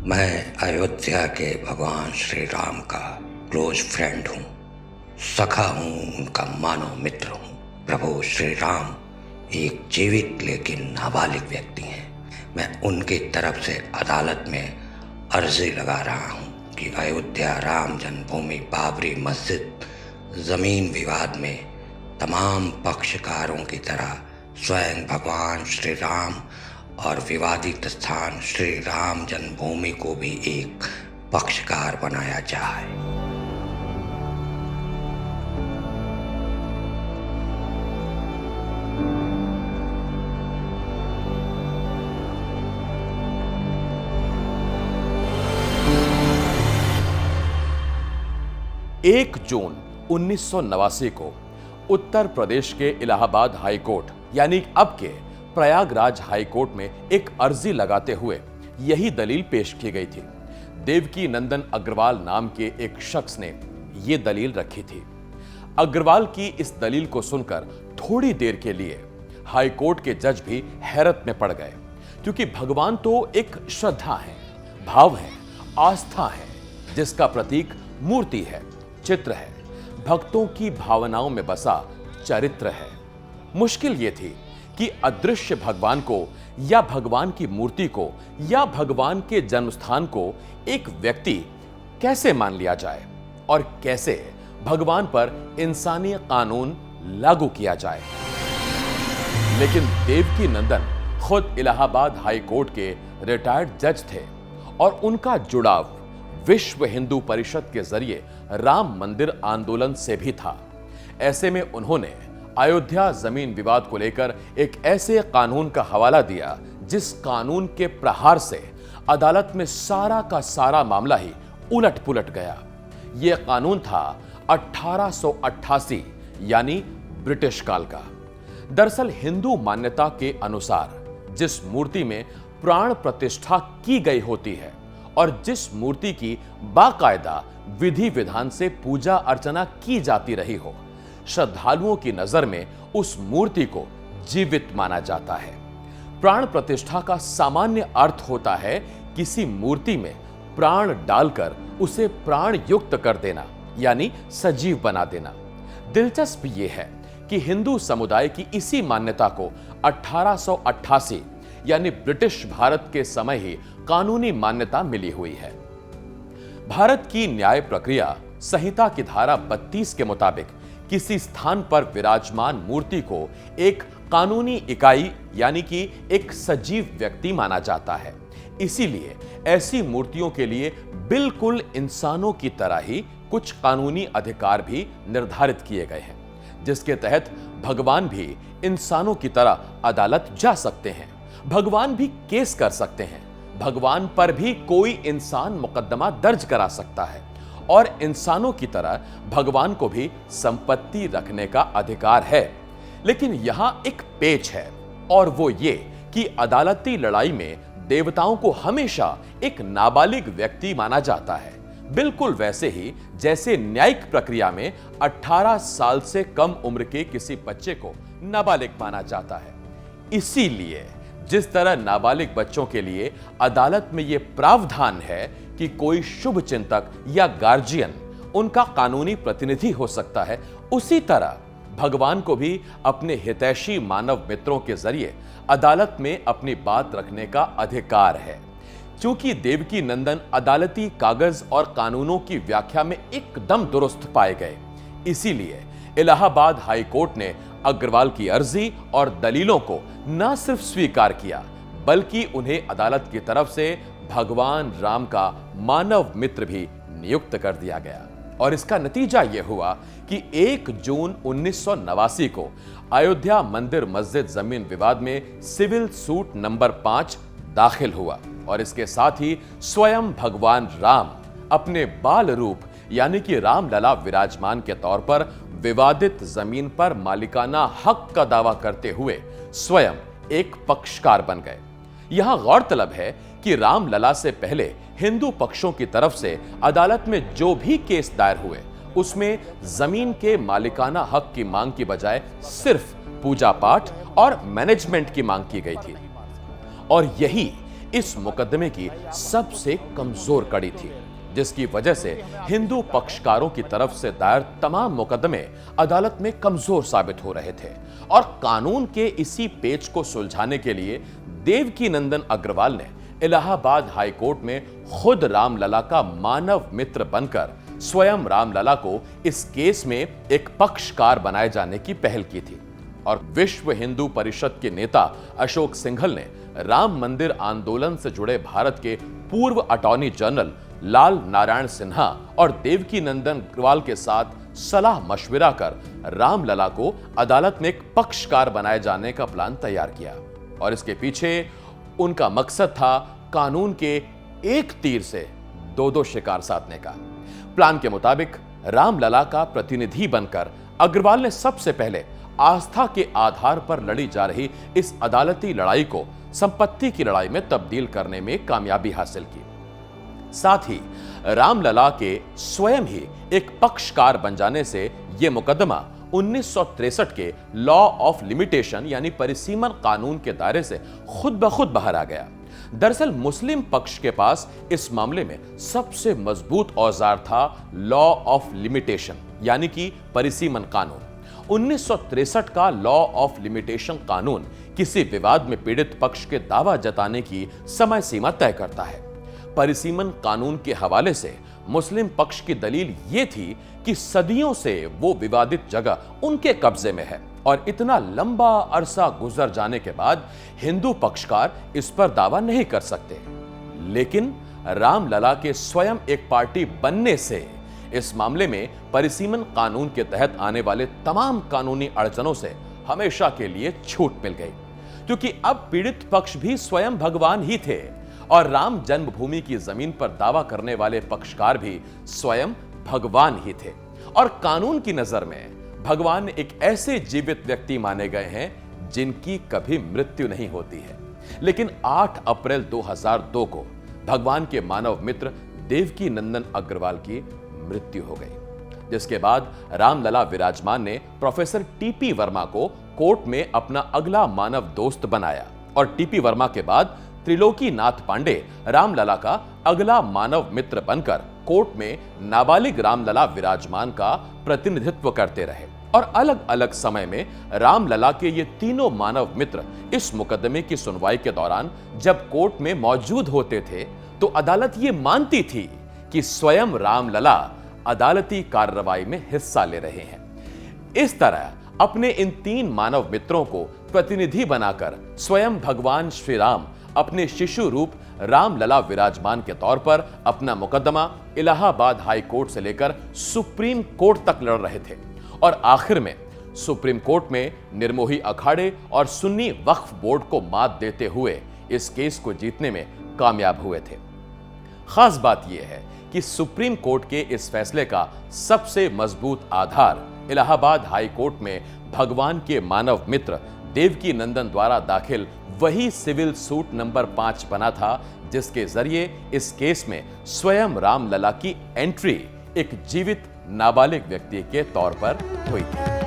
मैं अयोध्या के भगवान श्री राम का क्लोज फ्रेंड हूँ, सखा हूँ, उनका मानो मित्र हूँ। प्रभु श्री राम एक जीवित लेकिन नाबालिग व्यक्ति हैं। मैं उनकी तरफ से अदालत में अर्जी लगा रहा हूँ कि अयोध्या राम जन्मभूमि बाबरी मस्जिद ज़मीन विवाद में तमाम पक्षकारों की तरह स्वयं भगवान श्री राम और विवादित स्थान श्री राम जन्मभूमि को भी एक पक्षकार बनाया जाए। एक जून 1989 को उत्तर प्रदेश के इलाहाबाद हाई कोर्ट यानी अब के प्रयागराज हाई कोर्ट में एक अर्जी लगाते हुए यही दलील पेश की गई थी। देवकी नंदन अग्रवाल नाम के एक शख्स ने यह दलील रखी थी। अग्रवाल की इस दलील को सुनकर थोड़ी देर के लिए हाई कोर्ट के जज भी हैरत में पड़ गए, क्योंकि भगवान तो एक श्रद्धा है, भाव है, आस्था है, जिसका प्रतीक मूर्ति है, चित्र है, भक्तों की भावनाओं में बसा चरित्र है। मुश्किल यह थी कि अदृश्य भगवान को या भगवान की मूर्ति को या भगवान के जन्मस्थान को एक व्यक्ति कैसे मान लिया जाए और कैसे भगवान पर इंसानी कानून लागू किया जाए। लेकिन देवकी नंदन खुद इलाहाबाद हाई कोर्ट के रिटायर्ड जज थे और उनका जुड़ाव विश्व हिंदू परिषद के जरिए राम मंदिर आंदोलन से भी था। ऐसे में उन्होंने अयोध्या जमीन विवाद को लेकर एक ऐसे कानून का हवाला दिया जिस कानून के प्रहार से अदालत में सारा का सारा मामला ही उलट पुलट गया। यह कानून था 1888 यानी ब्रिटिश काल का। दरअसल हिंदू मान्यता के अनुसार जिस मूर्ति में प्राण प्रतिष्ठा की गई होती है और जिस मूर्ति की बाकायदा विधि विधान से पूजा अर्चना की जाती रही हो, श्रद्धालुओं की नजर में उस मूर्ति को जीवित माना जाता है। प्राण प्रतिष्ठा का सामान्य अर्थ होता है किसी मूर्ति में प्राण डालकर उसे प्राण युक्त कर देना, यानी सजीव बना देना। दिलचस्प यह है कि हिंदू समुदाय की इसी मान्यता को 1888 यानी ब्रिटिश भारत के समय ही कानूनी मान्यता मिली हुई है। भारत की न्याय प्रक्रिया संहिता की धारा 32 के मुताबिक किसी स्थान पर विराजमान मूर्ति को एक कानूनी इकाई यानी कि एक सजीव व्यक्ति माना जाता है। इसीलिए ऐसी मूर्तियों के लिए बिल्कुल इंसानों की तरह ही कुछ कानूनी अधिकार भी निर्धारित किए गए हैं, जिसके तहत भगवान भी इंसानों की तरह अदालत जा सकते हैं, भगवान भी केस कर सकते हैं, भगवान पर भी कोई इंसान मुकदमा दर्ज करा सकता है और इंसानों की तरह भगवान को भी संपत्ति रखने का अधिकार है। लेकिन यहां एक पेच है और वो ये कि अदालती लड़ाई में देवताओं को हमेशा एक नाबालिग व्यक्ति माना जाता है, बिल्कुल वैसे ही जैसे न्यायिक प्रक्रिया में 18 साल से कम उम्र के किसी बच्चे को नाबालिग माना जाता है। इसीलिए जिस तरह नाबालिग बच्चों के लिए अदालत में यह प्रावधान है कि कोई शुभ चिंतक या गार्जियन उनका कानूनी प्रतिनिधि हो सकता है, उसी तरह भगवान को भी अपने हितैषी मानव मित्रों के जरिए अदालत में अपनी बात रखने का अधिकार है। क्योंकि देवकी नंदन अदालती कागज और कानूनों की व्याख्या में एकदम दुरुस्त पाए गए, इसीलिए इलाहाबाद हाई कोर्ट ने अग्रवाल की अर्जी और दलीलों को न सिर्फ स्वीकार किया बल्कि उन्हें अदालत की तरफ से भगवान राम का मानव मित्र भी नियुक्त कर दिया गया। और इसका नतीजा यह हुआ कि 1 जून 1989 को अयोध्या मंदिर मस्जिद जमीन विवाद में सिविल सूट नंबर 5 दाखिल हुआ और इसके साथ ही स्वयं भगवान राम अपने बाल रूप यानी कि रामलला विराजमान के तौर पर विवादित जमीन पर मालिकाना हक का दावा करते हुए स्वयं एक पक्षकार बन गए। यहां गौरतलब है कि रामलला से पहले हिंदू पक्षों की तरफ से अदालत में जो भी केस दायर हुए उसमें जमीन के मालिकाना हक की मांग की बजाय सिर्फ पूजा पाठ और मैनेजमेंट की मांग की गई थी। और यही इस मुकदमे की सबसे कमजोर कड़ी थी, जिसकी वजह से हिंदू पक्षकारों की तरफ से दायर तमाम मुकदमे अदालत में कमजोर साबित हो रहे थे। और कानून के इसी पेच को सुलझाने के लिए देवकीनंदन अग्रवाल ने इलाहाबाद हाई कोर्ट में खुद रामलला का मानव मित्र बनकर स्वयं रामलला को इस केस में एक पक्षकार बनाए जाने की पहल की थी। और विश्व हिंदू परिषद के नेता अशोक सिंघल ने राम मंदिर आंदोलन से जुड़े भारत के पूर्व अटॉर्नी जनरल लाल नारायण सिन्हा और देवकीनंदन अग्रवाल के साथ सलाह मशविरा कर रामलला को अदालत में एक पक्षकार बनाए जाने का प्लान तैयार किया। और इसके पीछे उनका मकसद था कानून के एक तीर से दो शिकार साधने का। प्लान के मुताबिक रामलला का प्रतिनिधि बनकर अग्रवाल ने सबसे पहले आस्था के आधार पर लड़ी जा रही इस अदालती लड़ाई को संपत्ति की लड़ाई में तब्दील करने में कामयाबी हासिल की। साथ ही रामलला के स्वयं ही एक पक्षकार बन जाने से यह मुकदमा 1963 के लॉ ऑफ लिमिटेशन यानी परिसीमन कानून के दायरे से खुद ब खुद बाहर आ गया। दरअसल मुस्लिम पक्ष के पास इस मामले में सबसे मजबूत औजार था लॉ ऑफ लिमिटेशन यानी कि परिसीमन कानून। 1963 का लॉ ऑफ लिमिटेशन कानून किसी विवाद में पीड़ित पक्ष के दावा जताने की समय सीमा तय करता है। परिसीमन कानून के हवाले से मुस्लिम पक्ष की दलील यह थी कि सदियों से वो विवादित जगह उनके कब्जे में है और इतना लंबा अरसा गुजर जाने के बाद हिंदू पक्षकार इस पर दावा नहीं कर सकते। लेकिन रामलला के स्वयं एक पार्टी बनने से इस मामले में परिसीमन कानून के तहत आने वाले तमाम कानूनी अड़चनों से हमेशा के लिए छूट मिल गई, क्योंकि अब पीड़ित पक्ष भी स्वयं भगवान ही थे और राम जन्मभूमि की जमीन पर दावा करने वाले पक्षकार भी स्वयं भगवान ही थे। और कानून की नजर में भगवान एक ऐसे जीवित व्यक्ति माने गए हैं जिनकी कभी मृत्यु नहीं होती है। लेकिन 8 अप्रैल 2002 को भगवान के मानव मित्र देवकीनंदन अग्रवाल की मृत्यु हो गई, जिसके बाद रामलला विराजमान ने प्रोफेसर टीपी वर्मा को कोर्ट में अपना अगला मानव दोस्त बनाया और टीपी वर्मा के बाद त्रिलोकीनाथ पांडे रामलला का अगला मानव मित्र बनकर कोर्ट में नाबालिग रामलला विराजमान का प्रतिनिधित्व करते रहे। और अलग अलग समय में रामलला के ये तीनों मानव मित्र इस मुकदमे की सुनवाई के दौरान जब कोर्ट में मौजूद होते थे तो अदालत ये मानती थी कि स्वयं रामलला अदालती कार्रवाई में हिस्सा ले रहे हैं। इस तरह अपने इन 3 मानव मित्रों को प्रतिनिधि बनाकर स्वयं भगवान श्री राम अपने शिशु रूप रामलला विराजमान के तौर पर अपना मुकदमा इलाहाबाद हाई कोर्ट से लेकर सुप्रीम कोर्ट तक लड़ रहे थे और आखिर में सुप्रीम कोर्ट में निर्मोही अखाड़े और सुन्नी वक्फ बोर्ड को मात देते हुए इस केस को जीतने में कामयाब हुए थे। खास बात यह है कि सुप्रीम कोर्ट के इस फैसले का सबसे मजबूत आधार इलाहाबाद हाई कोर्ट में भगवान के मानव मित्र देवकीनंदन द्वारा दाखिल वही सिविल सूट नंबर 5 बना था, जिसके जरिए इस केस में स्वयं रामलला की एंट्री एक जीवित नाबालिग व्यक्ति के तौर पर हुई थी।